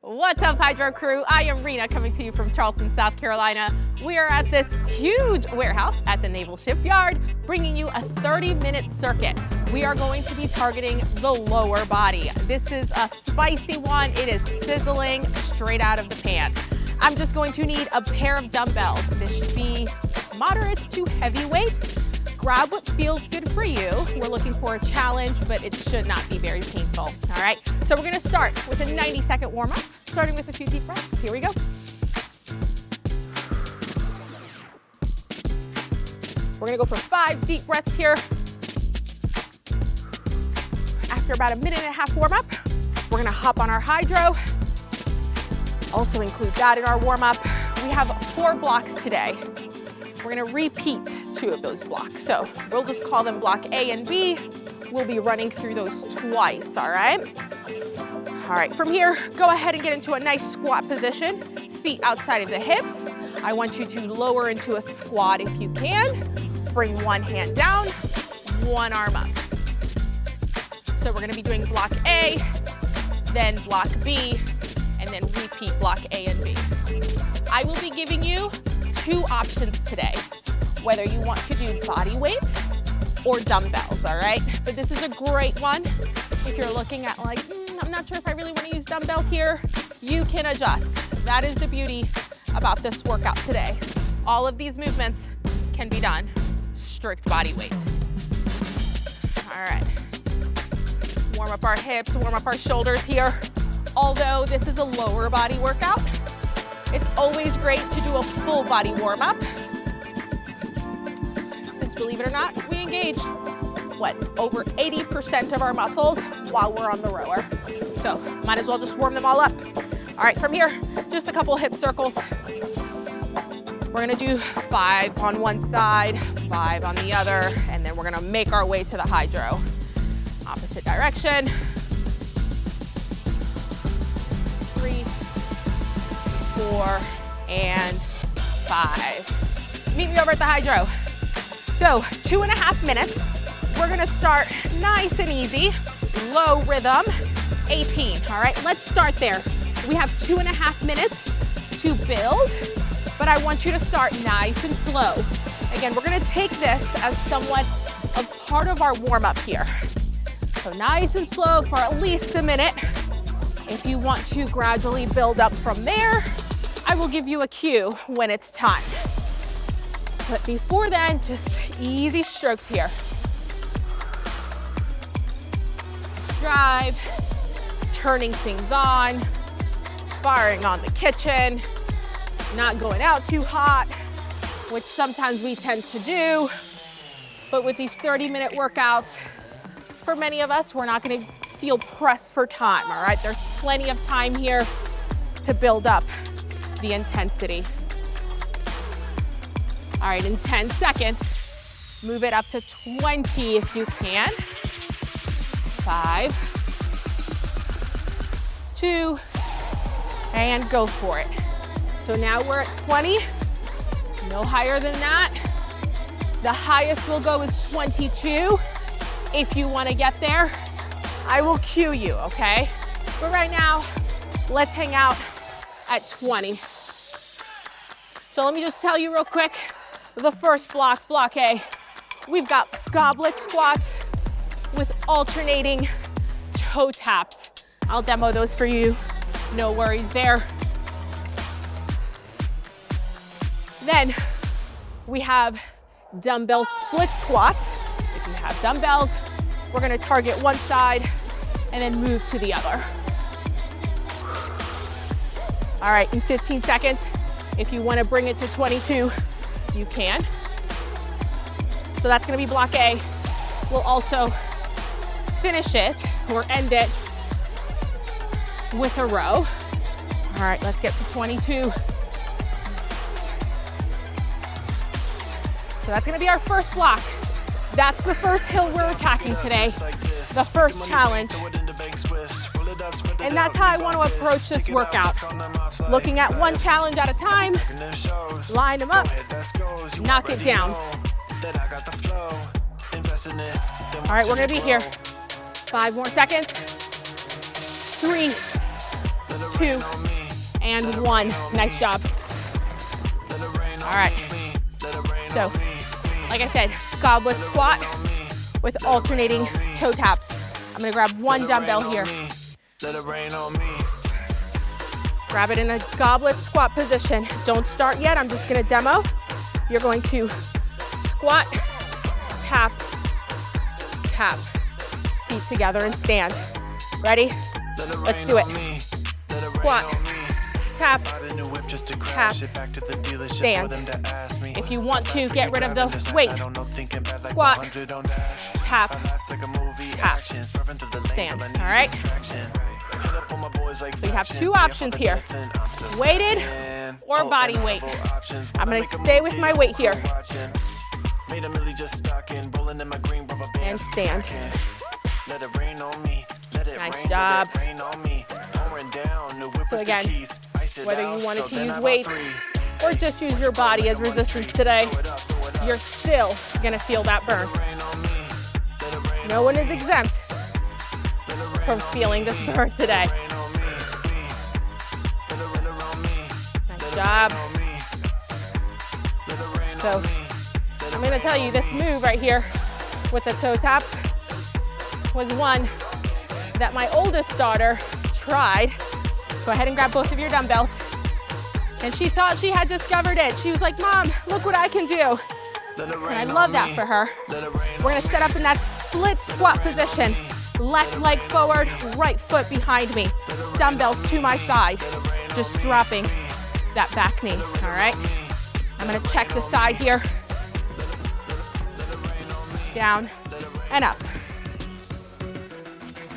What's up, Hydrow crew? I am Rina, coming to you from Charleston, South Carolina. We are at this huge warehouse at the Naval Shipyard, bringing you a 30-minute circuit. We are going to be targeting the lower body. This is a spicy one. It is sizzling straight out of the pan. I'm just going to need a pair of dumbbells. This should be moderate to heavyweight. Grab what feels good for you. We're looking for a challenge, but it should not be very painful. All right, so we're gonna start with a 90-second warm-up, starting with a few deep breaths. Here we go. We're gonna go for 5 deep breaths here. After about a minute and a half warm-up, we're gonna hop on our Hydrow. Also include that in our warm-up. We have 4 blocks today. We're gonna repeat 2 of those blocks. So we'll just call them block A and B. We'll be running through those twice, all right? All right, from here, go ahead and get into a nice squat position. Feet outside of the hips. I want you to lower into a squat if you can. Bring one hand down, one arm up. So we're gonna be doing block A, then block B, and then repeat block A and B. I will be giving you 2 options today, whether you want to do body weight or dumbbells, all right? But this is a great one. If you're looking at like, I'm not sure if I really want to use dumbbells here, you can adjust. That is the beauty about this workout today. All of these movements can be done strict body weight. All right. Warm up our hips, warm up our shoulders here. Although this is a lower body workout, it's always great to do a full body warm up. Since, believe it or not, we engage, over 80% of our muscles while we're on the rower. So might as well just warm them all up. All right, from here, just a couple hip circles. We're gonna do 5 on one side, 5 on the other, and then we're gonna make our way to the Hydrow. Opposite direction. 3, 4, and 5. Meet me over at the Hydrow. So 2.5 minutes. We're gonna start nice and easy, low rhythm, 18, all right? Let's start there. We have 2.5 minutes to build, but I want you to start nice and slow. Again, we're gonna take this as somewhat a part of our warm-up here. So nice and slow for at least a minute. If you want to gradually build up from there, I will give you a cue when it's time. But before then, just easy strokes here. Drive, turning things on, firing on the kitchen, not going out too hot, which sometimes we tend to do. But with these 30-minute workouts, for many of us, we're not gonna feel pressed for time, all right? There's plenty of time here to build up the intensity. All right, in 10 seconds, move it up to 20 if you can. 5, 2, and go for it. So now we're at 20, no higher than that. The highest we'll go is 22. If you wanna get there, I will cue you, okay? But right now, let's hang out at 20. So let me just tell you real quick, the first block, block A, we've got goblet squats with alternating toe taps. I'll demo those for you, no worries there. Then we have dumbbell split squats. If you have dumbbells, we're gonna target one side and then move to the other. All right, in 15 seconds, if you wanna bring it to 22, you can. So that's gonna be block A. We'll also finish it or end it with a row. All right, let's get to 22. So that's gonna be our first block. That's the first hill we're attacking today, the first challenge. And that's how I want to approach this workout. Looking at one challenge at a time, line them up, knock it down. All right, we're gonna be here. 5 more seconds. 3, 2, and 1. Nice job. All right. So, like I said, goblet squat with alternating toe taps. I'm gonna grab one dumbbell here. Grab it in a goblet squat position. Don't start yet, I'm just gonna demo. You're going to squat, tap, tap, feet together and stand. Ready? Let's do it. Squat, tap, tap, stand. If you want to get rid of the weight, squat, tap, tap, stand. All right? So you have 2 options here, weighted or body weight. I'm gonna stay with my weight here. And stand. Nice job. So again, whether you wanted to use weight or just use your body as resistance today, you're still gonna feel that burn. No one is exempt from feeling this burn today. Nice job. So I'm gonna tell you, this move right here with the toe taps was one that my oldest daughter tried. Go ahead and grab both of your dumbbells. And she thought she had discovered it. She was like, Mom, look what I can do. And I love that for her. We're gonna set up in that split squat position. Left leg forward, right foot behind me. Dumbbells to my side. Just dropping that back knee, all right? I'm gonna check the side here. Down and up.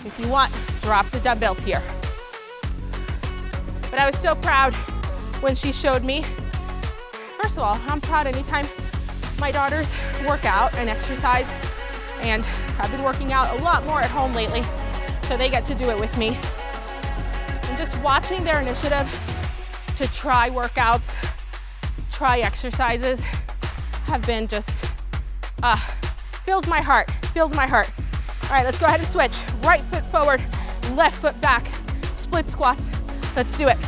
If you want, drop the dumbbells here. But I was so proud when she showed me. First of all, I'm proud anytime my daughters work out and exercise, and I've been working out a lot more at home lately, so they get to do it with me. And just watching their initiative to try workouts, try exercises, have been just, fills my heart, fills my heart. All right, let's go ahead and switch. Right foot forward, left foot back, split squats. Let's do it.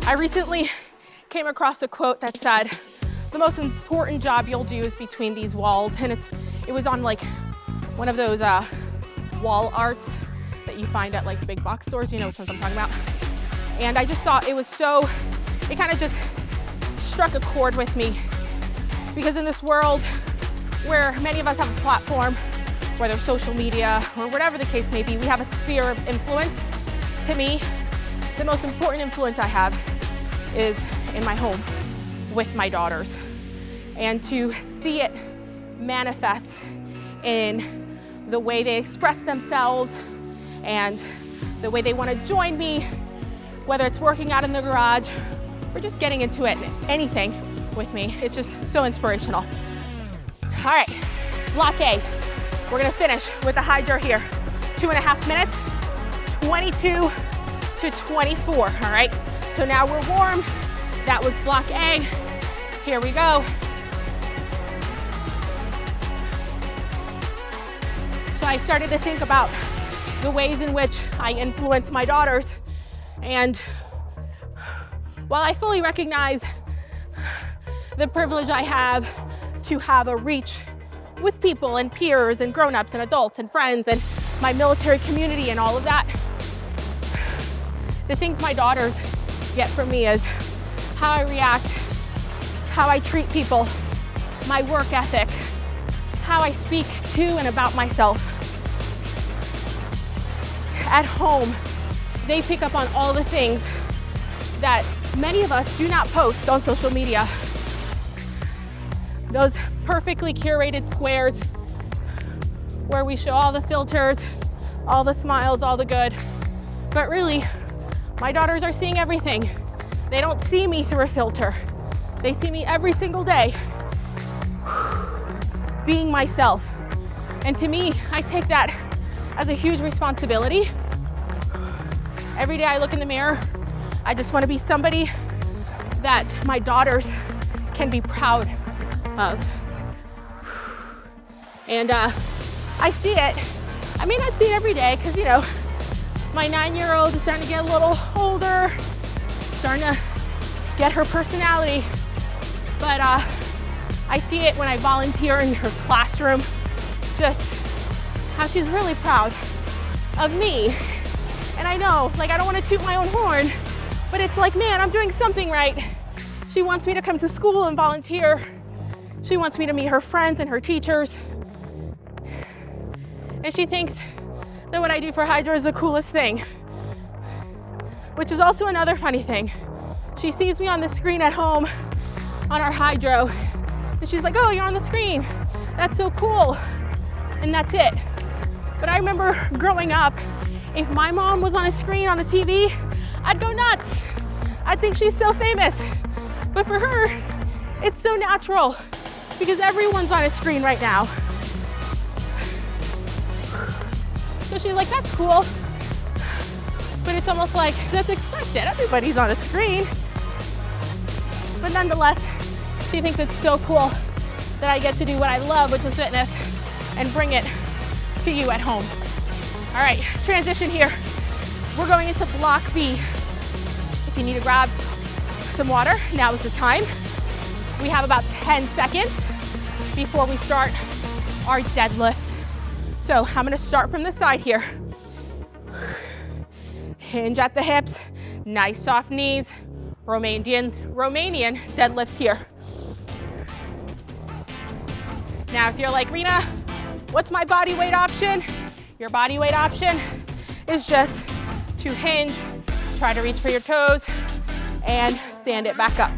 I recently came across a quote that said, the most important job you'll do is between these walls. And it was on like one of those wall arts that you find at like big box stores, you know which ones I'm talking about. And I just thought it was so, it kind of just struck a chord with me. Because in this world where many of us have a platform, whether social media or whatever the case may be, we have a sphere of influence. To me, the most important influence I have is in my home with my daughters. And to see it manifest in the way they express themselves and the way they want to join me, whether it's working out in the garage or just getting into it, anything with me, it's just so inspirational. All right, block A. We're gonna finish with the Hydrow here. 2.5 minutes, 22 to 24, all right? So now we're warm. That was block A. Here we go. So I started to think about the ways in which I influence my daughters. And while I fully recognize the privilege I have to have a reach with people and peers and grown-ups and adults and friends and my military community and all of that, the things my daughters get from me is how I react, how I treat people, my work ethic, how I speak to and about myself. At home, they pick up on all the things that many of us do not post on social media. Those perfectly curated squares where we show all the filters, all the smiles, all the good. But really, my daughters are seeing everything. They don't see me through a filter. They see me every single day being myself. And to me, I take that as a huge responsibility. Every day I look in the mirror, I just want to be somebody that my daughters can be proud of. And I see it. I may not see it every day because, you know, My 9-year-old is starting to get a little older, starting to get her personality. But I see it when I volunteer in her classroom, just how she's really proud of me. And I know, like, I don't want to toot my own horn, but it's like, man, I'm doing something right. She wants me to come to school and volunteer. She wants me to meet her friends and her teachers. And she thinks that what I do for Hydrow is the coolest thing, which is also another funny thing. She sees me on the screen at home on our Hydrow, and she's like, oh, you're on the screen. That's so cool. And that's it. But I remember growing up, if my mom was on a screen on the TV, I'd go nuts. I'd think she's so famous. But for her, it's so natural because everyone's on a screen right now. So she's like, that's cool. But it's almost like, that's expected. Everybody's on a screen. But nonetheless, she thinks it's so cool that I get to do what I love, which is fitness, and bring it to you at home. All right, transition here. We're going into block B. If you need to grab some water, now is the time. We have about 10 seconds before we start our deadlifts. So I'm gonna start from the side here. Hinge at the hips, nice soft knees, Romanian deadlifts here. Now, if you're like, Rina, what's my body weight option? Your body weight option is just to hinge, try to reach for your toes, and stand it back up.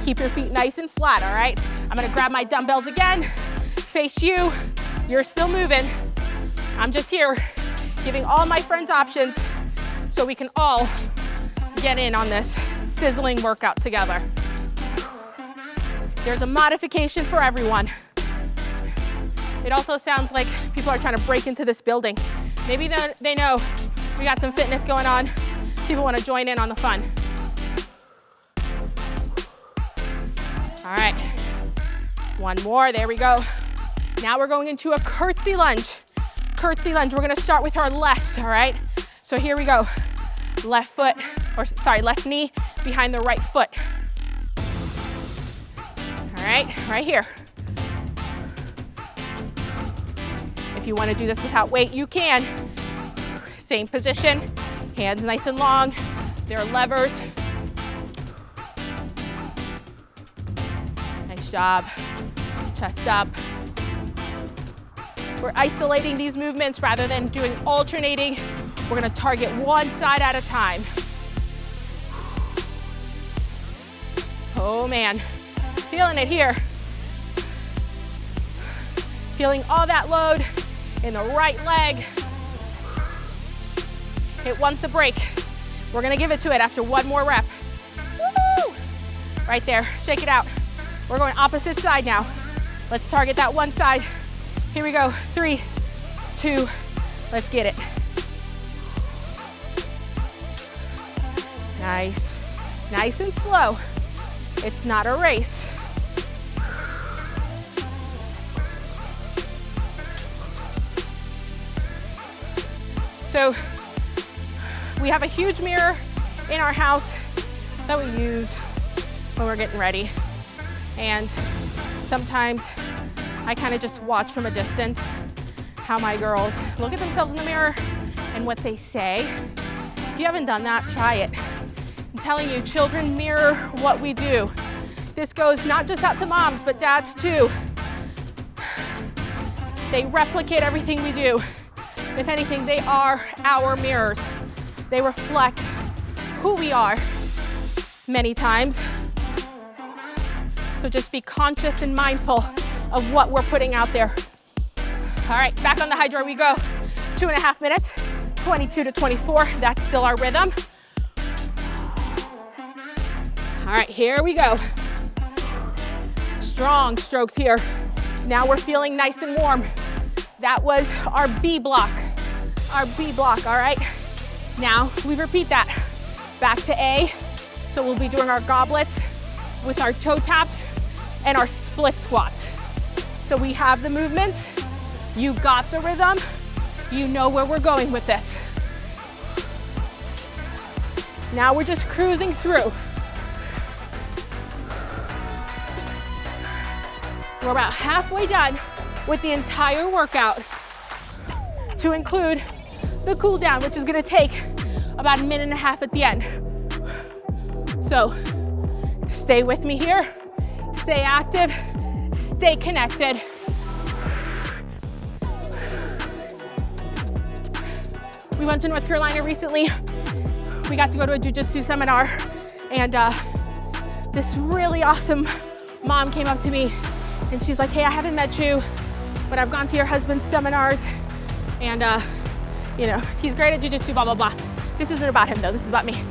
Keep your feet nice and flat, all right? I'm gonna grab my dumbbells again, face you, you're still moving. I'm just here giving all my friends options so we can all get in on this sizzling workout together. There's a modification for everyone. It also sounds like people are trying to break into this building. Maybe they know we got some fitness going on. People want to join in on the fun. All right, one more, there we go. Now we're going into a curtsy lunge. Curtsy lunge, we're gonna start with our left, all right? So here we go. Left knee behind the right foot. All right, right here. If you wanna do this without weight, you can. Same position, hands nice and long. There are levers. Nice job, chest up. We're isolating these movements rather than doing alternating. We're gonna target one side at a time. Oh man, feeling it here. Feeling all that load in the right leg. It wants a break. We're gonna give it to it after one more rep. Woo! Right there, shake it out. We're going opposite side now. Let's target that one side. Here we go, 3, 2, let's get it. Nice, nice and slow. It's not a race. So we have a huge mirror in our house that we use when we're getting ready. And sometimes I kind of just watch from a distance how my girls look at themselves in the mirror and what they say. If you haven't done that, try it. I'm telling you, children mirror what we do. This goes not just out to moms, but dads too. They replicate everything we do. If anything, they are our mirrors. They reflect who we are many times. So just be conscious and mindful of what we're putting out there. All right, back on the Hydrow we go. 2.5 minutes, 22 to 24. That's still our rhythm. All right, here we go. Strong strokes here. Now we're feeling nice and warm. That was our B block. Our B block, all right? Now we repeat that. Back to A. So we'll be doing our goblets with our toe taps and our split squats. So we have the movement, you got the rhythm, You know where we're going with this. Now we're just cruising through. We're about halfway done with the entire workout, to include the cool down, which is gonna take about 1.5 minutes at the end. So stay with me here, stay active, stay connected. We went to North Carolina recently. We got to go to a jiu-jitsu seminar, and this really awesome mom came up to me and she's like, hey, I haven't met you, but I've gone to your husband's seminars, and you know, he's great at jiu-jitsu, blah, blah, blah. This isn't about him though, this is about me.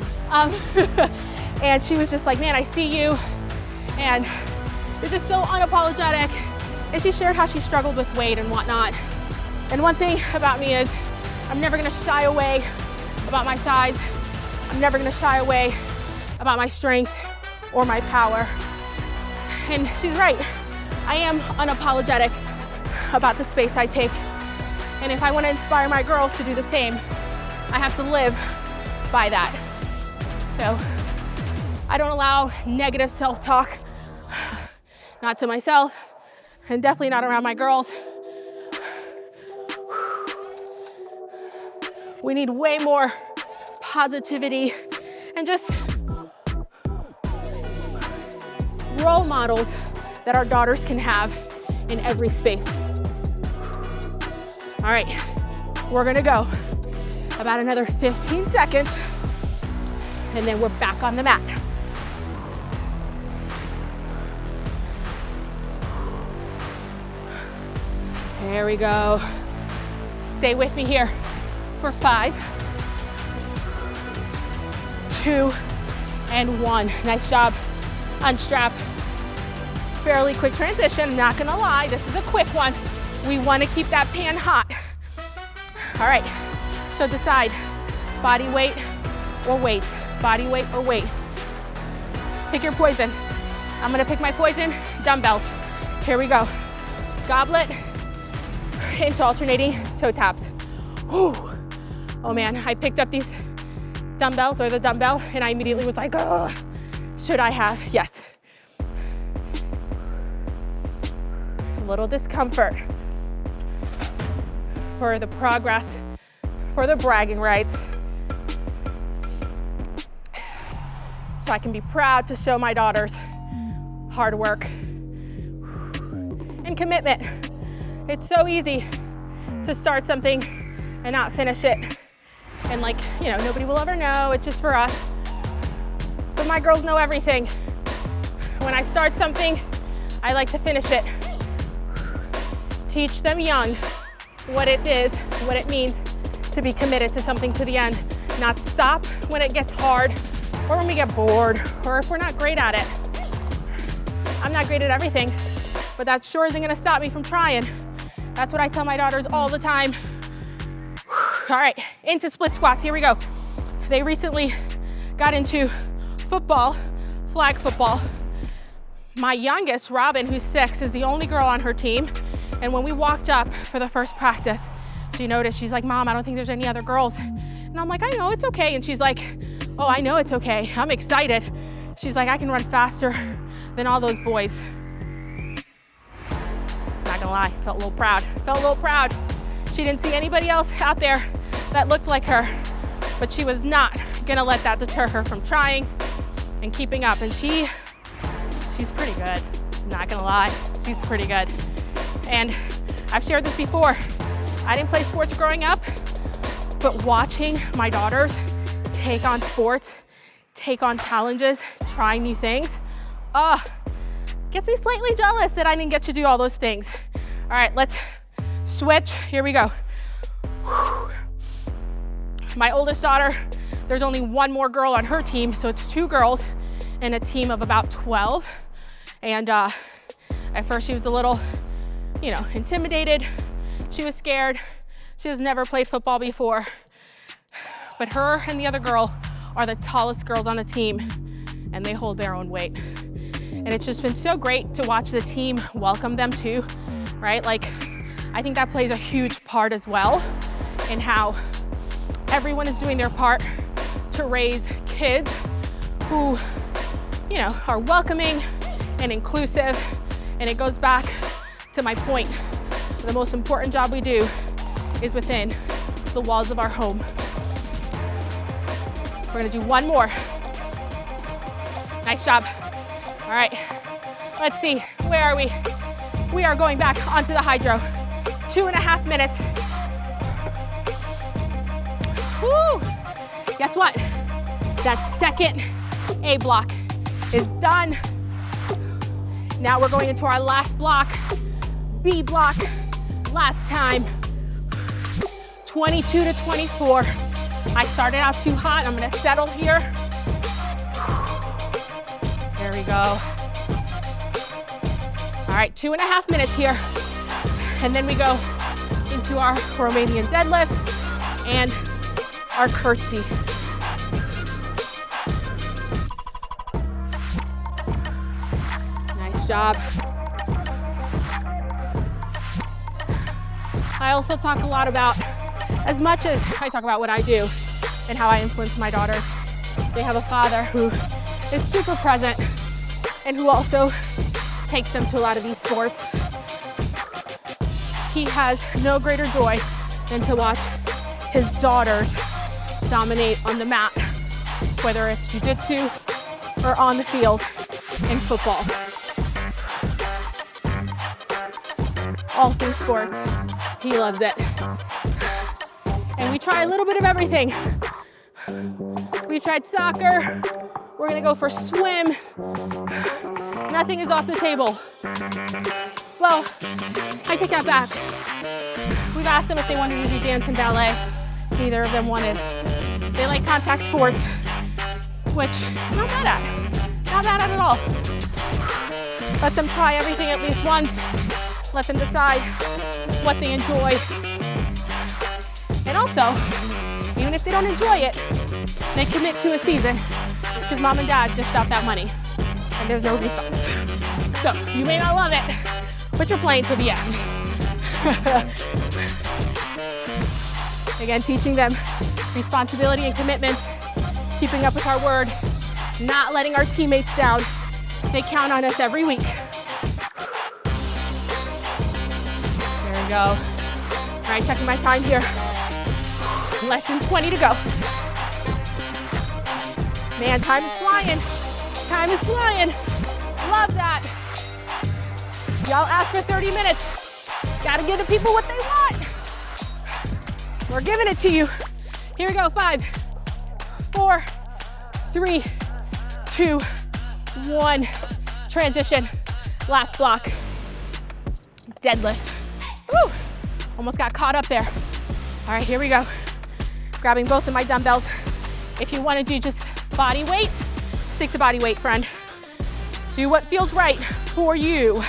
And she was just like, man, I see you, and you're just so unapologetic. And she shared how she struggled with weight and whatnot. And one thing about me is I'm never gonna shy away about my size. I'm never gonna shy away about my strength or my power. And she's right. I am unapologetic about the space I take. And if I wanna inspire my girls to do the same, I have to live by that. So I don't allow negative self-talk, not to myself, and definitely not around my girls. We need way more positivity and just role models that our daughters can have in every space. All right, we're gonna go about another 15 seconds, and then we're back on the mat. There we go. Stay with me here for 5, 2, and 1. Nice job. Unstrap. Fairly quick transition, not gonna lie, this is a quick one. We wanna keep that pan hot. All right, so decide, body weight or weight, body weight or weight. Pick your poison. I'm gonna pick my poison, dumbbells. Here we go. Goblet into alternating toe taps. Whew. Oh man, I picked up these dumbbells, or the dumbbell, and I immediately was like, oh, should I have? Yes. A little discomfort for the progress, for the bragging rights. So I can be proud to show my daughters hard work and commitment. It's so easy to start something and not finish it. And like, you know, nobody will ever know, it's just for us. But my girls know everything. When I start something, I like to finish it. Teach them young what it is, what it means to be committed to something to the end. Not stop when it gets hard, or when we get bored, or if we're not great at it. I'm not great at everything, but that sure isn't gonna stop me from trying. That's what I tell my daughters all the time. All right, into split squats, here we go. They recently got into football, flag football. My youngest, Robin, who's 6, is the only girl on her team. And when we walked up for the first practice, she noticed, she's like, Mom, I don't think there's any other girls. And I'm like, I know, it's okay. And she's like, oh, I know it's okay. I'm excited. She's like, I can run faster than all those boys. Not gonna lie, felt a little proud. Felt a little proud. She didn't see anybody else out there that looked like her, but she was not gonna let that deter her from trying and keeping up. And she's pretty good. Not gonna lie, she's pretty good. And I've shared this before. I didn't play sports growing up, but watching my daughters take on sports, take on challenges, try new things, gets me slightly jealous that I didn't get to do all those things. All right, let's switch. Here we go. My oldest daughter, there's only one more girl on her team, so it's 2 girls in a team of about 12. And at first she was a little, you know, intimidated. She was scared. She has never played football before. But her and the other girl are the tallest girls on the team, and they hold their own weight. And it's just been so great to watch the team welcome them too, right? Like, I think that plays a huge part as well and how everyone is doing their part to raise kids who, you know, are welcoming and inclusive. And it goes back to my point. The most important job we do is within the walls of our home. We're gonna do one more. Nice job. All right, let's see, where are we? We are going back onto the Hydrow. 2.5 minutes. Woo! Guess what? That second A block is done. Now we're going into our last block, B block. Last time, 22 to 24. I started out too hot. I'm gonna settle here. There we go. All right, 2.5 minutes here. And then we go into our Romanian deadlift and our curtsy. Nice job. I also talk a lot about, as much as I talk about what I do and how I influence my daughters, they have a father who is super present and who also takes them to a lot of these sports. He has no greater joy than to watch his daughters dominate on the mat, whether it's jiu-jitsu or on the field in football. All things sports, he loves it. And we try a little bit of everything. We tried soccer, we're gonna go for swim. Nothing is off the table. Well, I take that back. We've asked them if they wanted to do dance and ballet. Neither of them wanted. They like contact sports, which I'm not bad at. Not bad at all. Let them try everything at least once. Let them decide what they enjoy. And also, even if they don't enjoy it, they commit to a season because mom and dad dished out that money and there's no refunds. So you may not love it, but you're playing to the end. Again, teaching them responsibility and commitment, keeping up with our word, not letting our teammates down. They count on us every week. There we go. All right, checking my time here. Less than 20 to go. Man, time is flying. Time is flying. Love that. Y'all asked for 30 minutes. Gotta give the people what they want. We're giving it to you. Here we go, 5, 4, 3, 2, 1. Transition, last block. Deadlift. Woo, almost got caught up there. All right, here we go. Grabbing both of my dumbbells. If you wanna do just body weight, stick to body weight, friend. Do what feels right for you.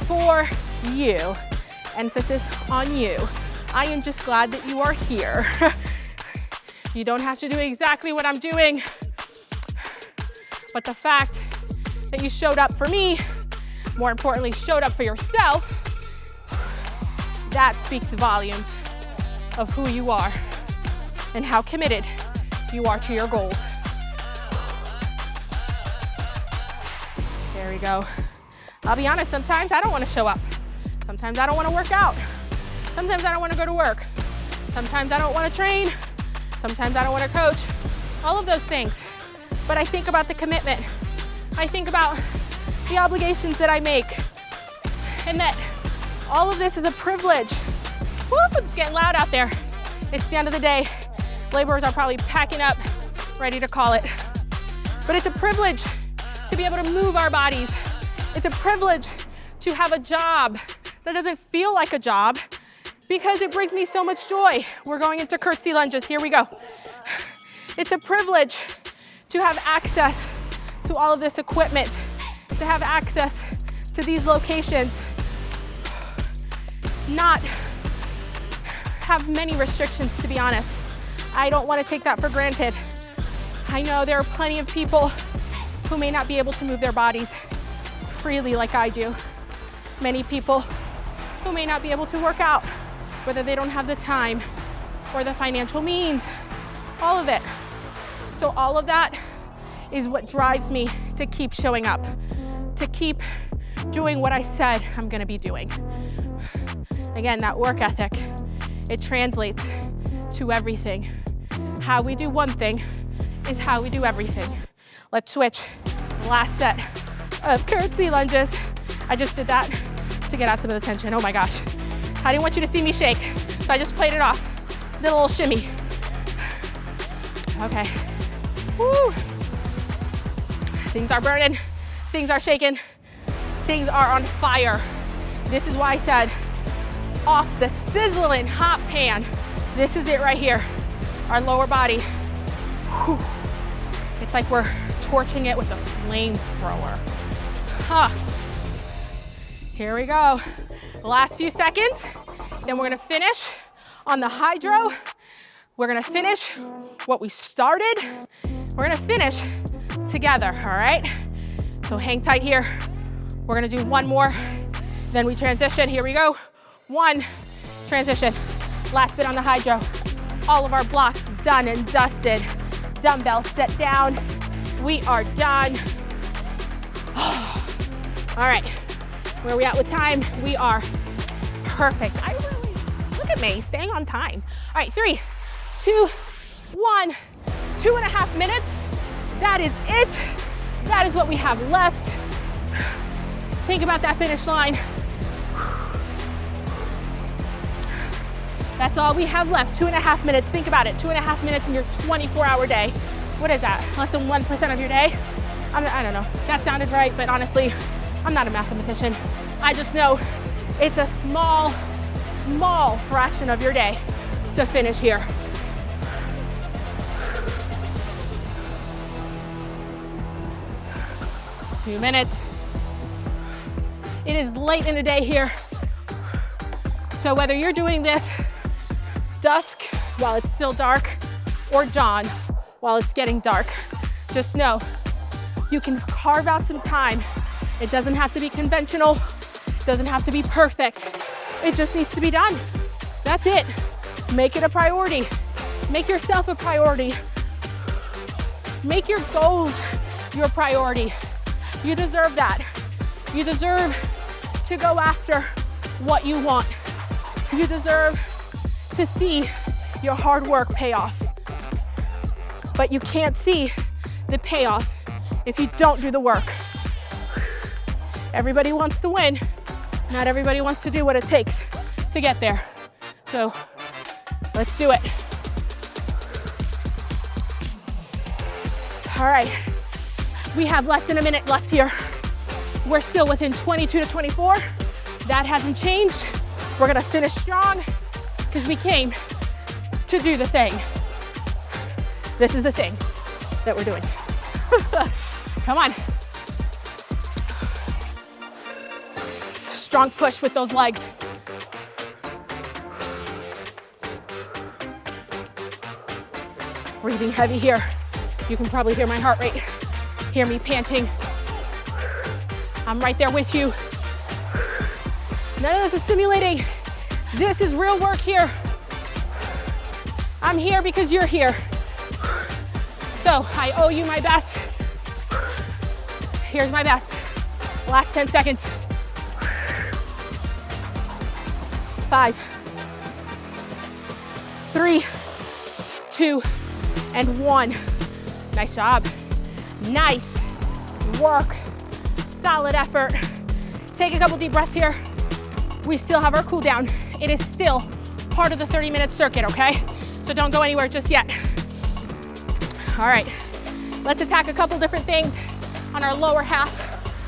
For you. Emphasis on you. I am just glad that you are here. You don't have to do exactly what I'm doing, but the fact that you showed up for me, more importantly, showed up for yourself, that speaks volumes of who you are and how committed you are to your goals. There we go. I'll be honest, sometimes I don't want to show up. Sometimes I don't want to work out. Sometimes I don't want to go to work. Sometimes I don't want to train. Sometimes I don't want to coach. All of those things. But I think about the commitment. I think about the obligations that I make. And that all of this is a privilege. Woo, it's getting loud out there. It's the end of the day. Laborers are probably packing up, ready to call it. But it's a privilege to be able to move our bodies. It's a privilege to have a job that doesn't feel like a job because it brings me so much joy. We're going into curtsy lunges. Here we go. It's a privilege to have access to all of this equipment, to have access to these locations, not have many restrictions, to be honest. I don't want to take that for granted. I know there are plenty of people who may not be able to move their bodies freely like I do. Many people who may not be able to work out, whether they don't have the time or the financial means, all of it. So all of that is what drives me to keep showing up, to keep doing what I said I'm gonna be doing. Again, that work ethic, it translates to everything. How we do one thing is how we do everything. Let's switch. Last set of curtsy lunges. I just did that to get out some of the tension. Oh my gosh. I didn't want you to see me shake, so I just played it off. Did a little shimmy. Okay. Woo. Things are burning. Things are shaking. Things are on fire. This is why I said off the sizzling hot pan. This is it right here. Our lower body. Whew. It's like we're torching it with a flamethrower. Huh. Here we go. Last few seconds. Then we're gonna finish on the Hydrow. We're gonna finish what we started. We're gonna finish together, all right? So hang tight here. We're gonna do one more, then we transition. Here we go. One, transition. Last bit on the Hydrow. All of our blocks done and dusted. Dumbbells set down. We are done. All right, where are we at with time? We are perfect. Look at me, staying on time. All right, 3, 2, 1, 2.5 minutes. That is it. That is what we have left. Think about that finish line. That's all we have left, 2.5 minutes. Think about it, 2.5 minutes in your 24-hour day. What is that, less than 1% of your day? I don't know, that sounded right, but honestly, I'm not a mathematician. I just know it's a small fraction of your day to finish here. Two minutes. It is late in the day here. So whether you're doing this dusk while it's still dark or dawn while it's getting dark, just know you can carve out some time. It doesn't have to be conventional. It doesn't have to be perfect. It just needs to be done. That's it. Make it a priority. Make yourself a priority. Make your goals your priority. You deserve that. You deserve to go after what you want. You deserve to see your hard work pay off. But you can't see the payoff if you don't do the work. Everybody wants to win. Not everybody wants to do what it takes to get there. So let's do it. All right, we have less than a minute left here. We're still within 22 to 24. That hasn't changed. We're gonna finish strong because we came to do the thing. This is the thing that we're doing. Come on. Strong push with those legs. Breathing heavy here. You can probably hear my heart rate, hear me panting. I'm right there with you. None of this is simulating. This is real work here. I'm here because you're here. So I owe you my best. Here's my best. Last 10 seconds. 5, 3, 2, and 1. Nice job. Nice work. Solid effort. Take a couple deep breaths here. We still have our cool down. It is still part of the 30-minute circuit, okay? So don't go anywhere just yet. All right, let's attack a couple different things on our lower half.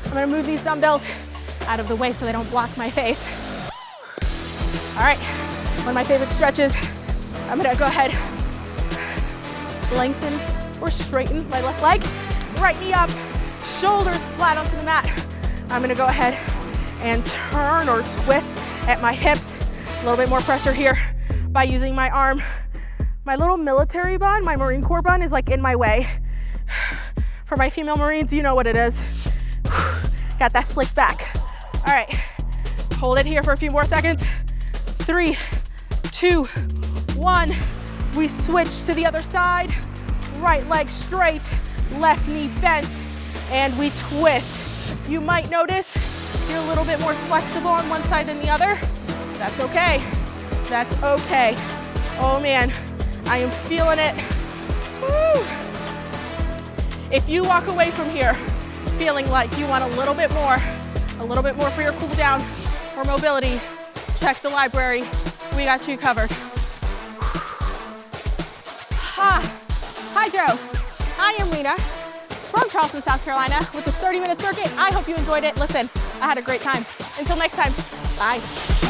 I'm gonna move these dumbbells out of the way so they don't block my face. All right, one of my favorite stretches. I'm gonna go ahead, lengthen or straighten my left leg, right knee up, shoulders flat onto the mat. I'm gonna go ahead and turn or twist at my hips. A little bit more pressure here by using my arm. My little military bun, my Marine Corps bun, is like in my way. For my female Marines, you know what it is. Got that slick back. All right, hold it here for a few more seconds. 3, 2, 1. We switch to the other side. Right leg straight, left knee bent, and we twist. You might notice you're a little bit more flexible on one side than the other. That's okay. That's okay. Oh man, I am feeling it. Woo. If you walk away from here feeling like you want a little bit more for your cool down or mobility, check the library. We got you covered. Hydrow. I am Rina from Charleston, South Carolina with this 30-minute circuit. I hope you enjoyed it. Listen, I had a great time. Until next time, bye.